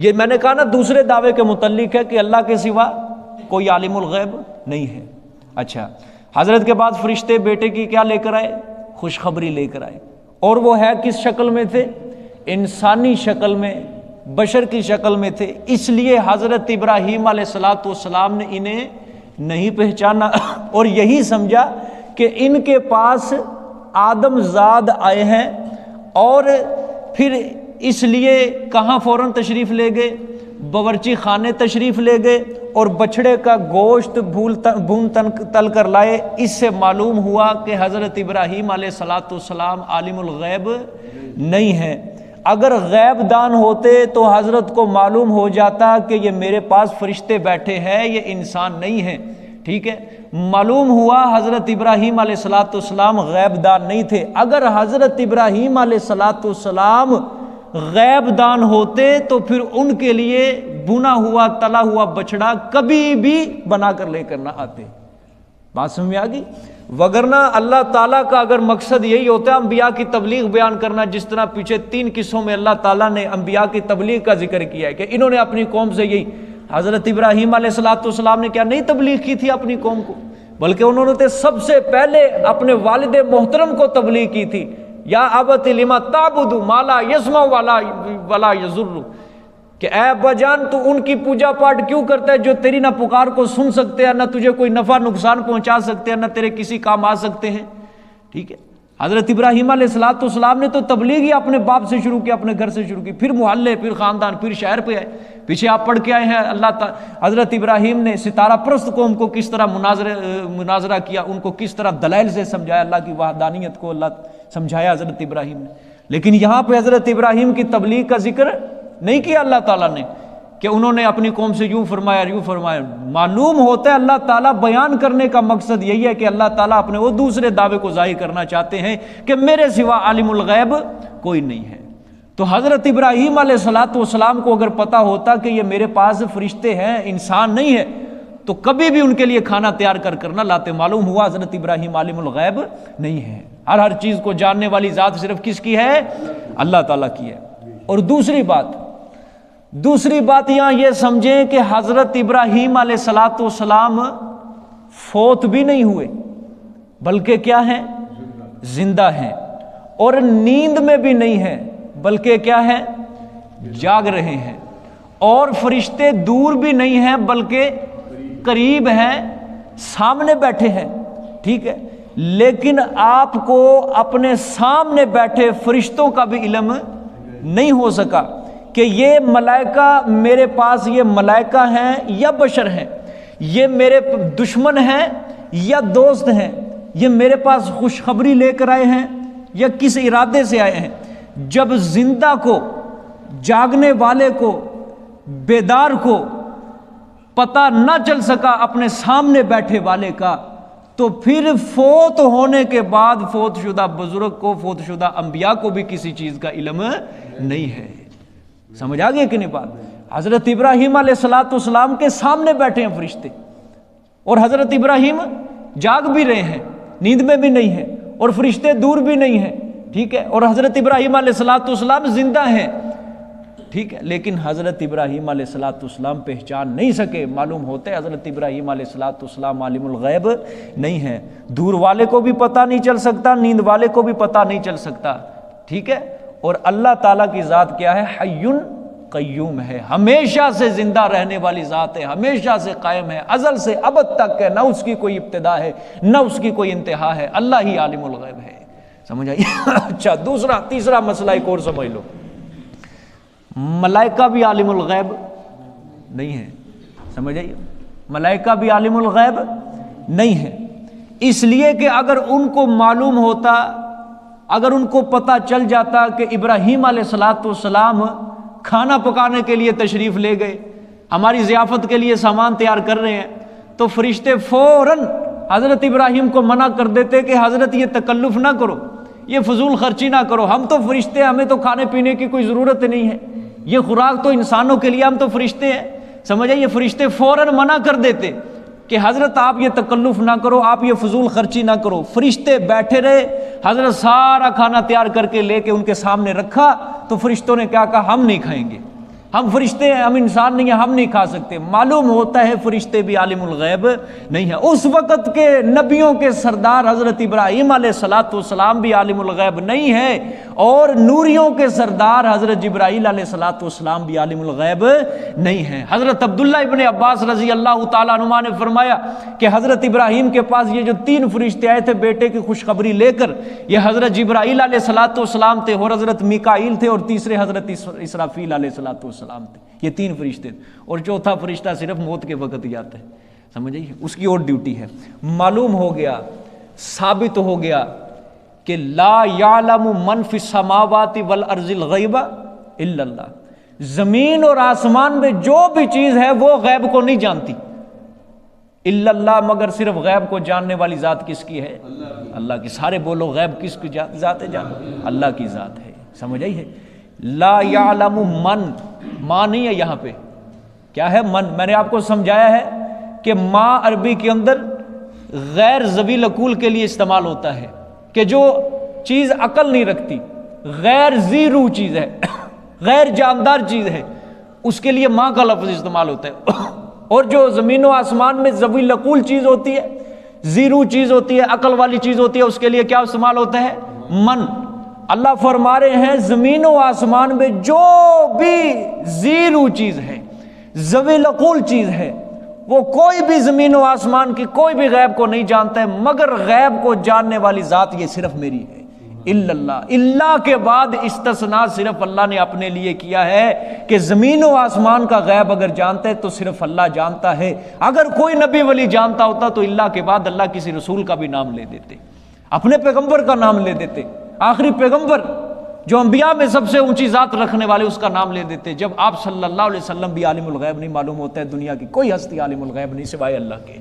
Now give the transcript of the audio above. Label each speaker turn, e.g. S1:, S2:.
S1: یہ میں نے کہا نا دوسرے دعوے کے متعلق ہے کہ اللہ کے سوا کوئی عالم الغیب نہیں ہے۔ اچھا، حضرت کے بعد فرشتے بیٹے کی کیا لے کر آئے؟ خوشخبری لے کر آئے، اور وہ ہے کس شکل میں تھے؟ انسانی شکل میں، بشر کی شکل میں تھے۔ اس لیے حضرت ابراہیم علیہ الصلاۃ والسلام نے انہیں نہیں پہچانا اور یہی سمجھا کہ ان کے پاس آدم زاد آئے ہیں، اور پھر اس لیے کہاں فوراً تشریف لے گئے؟ باورچی خانے تشریف لے گئے اور بچھڑے کا گوشت بھون تل کر لائے۔ اس سے معلوم ہوا کہ حضرت ابراہیم علیہ الصلاۃ والسلام عالم الغیب نہیں ہیں۔ اگر غیب دان ہوتے تو حضرت کو معلوم ہو جاتا کہ یہ میرے پاس فرشتے بیٹھے ہیں، یہ انسان نہیں ہیں۔ ٹھیک ہے، معلوم ہوا حضرت ابراہیم علیہ الصلاۃ والسلام غیب دان نہیں تھے۔ اگر حضرت ابراہیم علیہ الصلاۃ والسلام غیب دان ہوتے تو پھر ان کے لیے بنا ہوا تلا ہوا بچڑا کبھی بھی بنا کر لے کر نہ آتے۔ بات سمجھ میں آ گئی؟ وگرنہ اللہ تعالیٰ کا اگر مقصد یہی ہوتا ہے انبیاء کی تبلیغ بیان کرنا، جس طرح پیچھے 3 قصوں میں اللہ تعالیٰ نے انبیاء کی تبلیغ کا ذکر کیا ہے کہ انہوں نے اپنی قوم سے یہی، حضرت ابراہیم علیہ الصلاۃ والسلام نے کیا نہیں تبلیغ کی تھی اپنی قوم کو، بلکہ انہوں نے سب سے پہلے اپنے والد محترم کو تبلیغ کی تھی، یا ابت لما تعبد ما لا یسمع ولا یضر، کہ اے ابا جان تو ان کی پوجا پاٹ کیوں کرتا ہے جو تیری نہ پکار کو سن سکتے ہیں، نہ تجھے کوئی نفع نقصان پہنچا سکتے ہیں، نہ تیرے کسی کام آ سکتے ہیں۔ ٹھیک ہے، حضرت ابراہیم علیہ الصلاۃ والسلام نے تو تبلیغ ہی اپنے باپ سے شروع کی، اپنے گھر سے شروع کی، پھر محلے، پھر خاندان، پھر شہر پہ آئے۔ پیچھے آپ پڑھ کے آئے ہیں اللہ تعالیٰ حضرت ابراہیم نے ستارہ پرست قوم کو کس طرح مناظرہ کیا، ان کو کس طرح دلائل سے سمجھایا، اللہ کی وحدانیت کو اللہ سمجھایا حضرت ابراہیم نے۔ لیکن یہاں پہ حضرت ابراہیم کی تبلیغ کا ذکر نہیں کیا اللہ تعالیٰ نے کہ انہوں نے اپنی قوم سے یوں فرمایا یوں فرمایا۔ معلوم ہوتا ہے اللہ تعالیٰ بیان کرنے کا مقصد یہی ہے کہ اللہ تعالیٰ اپنے وہ دوسرے دعوے کو ظاہر کرنا چاہتے ہیں کہ میرے سوا عالم الغیب کوئی نہیں ہے۔ تو حضرت ابراہیم علیہ الصلاۃ والسلام کو اگر پتہ ہوتا کہ یہ میرے پاس فرشتے ہیں، انسان نہیں ہے، تو کبھی بھی ان کے لیے کھانا تیار کر نہ لاتے۔ معلوم ہوا حضرت ابراہیم عالم الغیب نہیں ہے۔ ہر چیز کو جاننے والی ذات صرف کس کی ہے؟ اللہ تعالیٰ کی ہے۔ اور دوسری بات یہاں یہ سمجھیں کہ حضرت ابراہیم علیہ الصلاۃ والسلام فوت بھی نہیں ہوئے، بلکہ کیا ہیں؟ زندہ ہیں، اور نیند میں بھی نہیں ہیں، بلکہ کیا ہے؟ جاگ رہے ہیں۔ اور فرشتے دور بھی نہیں ہیں بلکہ قریب ہیں، سامنے بیٹھے ہیں۔ ٹھیک ہے، لیکن آپ کو اپنے سامنے بیٹھے فرشتوں کا بھی علم نہیں ہو سکا کہ یہ ملائکہ میرے پاس یہ ملائکہ ہیں یا بشر ہیں، یہ میرے دشمن ہیں یا دوست ہیں، یہ میرے پاس خوشخبری لے کر آئے ہیں یا کس ارادے سے آئے ہیں۔ جب زندہ کو، جاگنے والے کو، بیدار کو پتہ نہ چل سکا اپنے سامنے بیٹھے والے کا، تو پھر فوت ہونے کے بعد فوت شدہ بزرگ کو، فوت شدہ انبیاء کو بھی کسی چیز کا علم نہیں ہے۔ سمجھ آ گئی کہ نہیں بات؟ حضرت ابراہیم علیہ الصلاۃ والسلام کے سامنے بیٹھے ہیں فرشتے، اور حضرت ابراہیم جاگ بھی رہے ہیں، نیند میں بھی نہیں ہیں، اور فرشتے دور بھی نہیں ہیں۔ ٹھیک ہے، اور حضرت ابراہیم علیہ الصلاۃ والسلام زندہ ہیں۔ ٹھیک ہے، لیکن حضرت ابراہیم علیہ الصلاۃ والسلام پہچان نہیں سکے۔ معلوم ہوتا ہے حضرت ابراہیم علیہ الصلاۃ والسلام عالم الغیب نہیں ہے۔ دور والے کو بھی پتہ نہیں چل سکتا، نیند والے کو بھی پتہ نہیں چل سکتا۔ ٹھیک ہے، اور اللہ تعالیٰ کی ذات کیا ہے؟ حی قیوم ہے، ہمیشہ سے زندہ رہنے والی ذات ہے، ہمیشہ سے قائم ہے، ازل سے ابد تک ہے، نہ اس کی کوئی ابتدا ہے نہ اس کی کوئی انتہا ہے۔ اللہ ہی عالم الغیب ہے۔ سمجھ آئی؟ اچھا، تیسرا مسئلہ ایک اور سمجھ لو، ملائکہ بھی عالم الغیب نہیں ہے۔ سمجھ آئی؟ ملائکہ بھی عالم الغیب نہیں ہے، اس لیے کہ اگر ان کو معلوم ہوتا، اگر ان کو پتہ چل جاتا کہ ابراہیم علیہ الصلاۃ والسلام کھانا پکانے کے لیے تشریف لے گئے، ہماری ضیافت کے لیے سامان تیار کر رہے ہیں، تو فرشتے فوراً حضرت ابراہیم کو منع کر دیتے کہ حضرت یہ تکلف نہ کرو، یہ فضول خرچی نہ کرو، ہم تو فرشتے، ہمیں تو کھانے پینے کی کوئی ضرورت نہیں ہے، یہ خوراک تو انسانوں کے لیے، ہم تو فرشتے ہیں۔ سمجھے؟ یہ فرشتے فوراً منع کر دیتے کہ حضرت آپ یہ تکلف نہ کرو، آپ یہ فضول خرچی نہ کرو۔ فرشتے بیٹھے رہے، حضرت سارا کھانا تیار کر کے لے کے ان کے سامنے رکھا، تو فرشتوں نے کیا کہا؟ ہم نہیں کھائیں گے، ہم فرشتے ہیں، ہم انسان نہیں ہیں، ہم نہیں کھا سکتے۔ معلوم ہوتا ہے فرشتے بھی عالم الغیب نہیں ہیں۔ اس وقت کے نبیوں کے سردار حضرت ابراہیم علیہ الصلوۃ والسلام بھی عالم الغیب نہیں ہے، اور نوریوں کے سردار حضرت جبرائیل علیہ الصلوۃ والسلام بھی عالم الغیب نہیں ہیں۔ حضرت عبداللہ ابن عباس رضی اللہ تعالیٰ عنہما نے فرمایا کہ حضرت ابراہیم کے پاس یہ جو 3 فرشتے آئے تھے بیٹے کی خوشخبری لے کر، یہ حضرت جبرائیل علیہ الصلوۃ والسلام تھے، اور حضرت میکائیل تھے، اور تیسرے حضرت اسرافیل علیہ الصلوۃ والسلام تھے۔ یہ 3 فرشتے تھے، اور چوتھا فرشتہ صرف موت کے وقت ہی آتا ہے، سمجھے، اس کی اور ڈیوٹی ہے۔ معلوم ہو گیا، ثابت ہو گیا کہ لا یعلم من فی السماوات والارض الغیب الا اللہ، زمین اور آسمان میں جو بھی چیز ہے وہ غیب کو نہیں جانتی، الا اللہ، مگر صرف غیب کو جاننے والی ذات کس کی ہے؟ اللہ کی۔ سارے بولو غیب کس کی ذات ہے؟ جان اللہ کی ذات ہے، سمجھ آئی ہے؟ لا یعلم من، ماں نہیں ہے یہاں پہ، کیا ہے؟ من۔ میں نے آپ کو سمجھایا ہے کہ ماں عربی کے اندر غیر ذوی العقول کے لیے استعمال ہوتا ہے، کہ جو چیز عقل نہیں رکھتی، غیر ذی روح چیز ہے، غیر جاندار چیز ہے، اس کے لیے ماں کا لفظ استعمال ہوتا ہے۔ اور جو زمین و آسمان میں ذوی العقول چیز ہوتی ہے، ذی روح چیز ہوتی ہے، عقل والی چیز ہوتی ہے، اس کے لیے کیا استعمال ہوتا ہے؟ من۔ اللہ فرما رہے ہیں زمین و آسمان میں جو بھی ذی روح چیز ہے، ذوی العقول چیز ہے، وہ کوئی بھی زمین و آسمان کی کوئی بھی غیب کو نہیں جانتا ہے، مگر غیب کو جاننے والی ذات یہ صرف میری ہے، الا اللہ۔ اللہ کے بعد استثناء صرف اللہ نے اپنے لیے کیا ہے کہ زمین و آسمان کا غیب اگر جانتا ہے تو صرف اللہ جانتا ہے۔ اگر کوئی نبی ولی جانتا ہوتا تو اللہ کے بعد اللہ کسی رسول کا بھی نام لے دیتے، اپنے پیغمبر کا نام لے دیتے، آخری پیغمبر جو انبیاء میں سب سے اونچی ذات رکھنے والے، اس کا نام لے دیتے، جب آپ صلی اللہ علیہ وسلم بھی عالم الغیب نہیں۔ معلوم ہوتا ہے دنیا کی کوئی ہستی عالم الغیب نہیں سوائے اللہ کے۔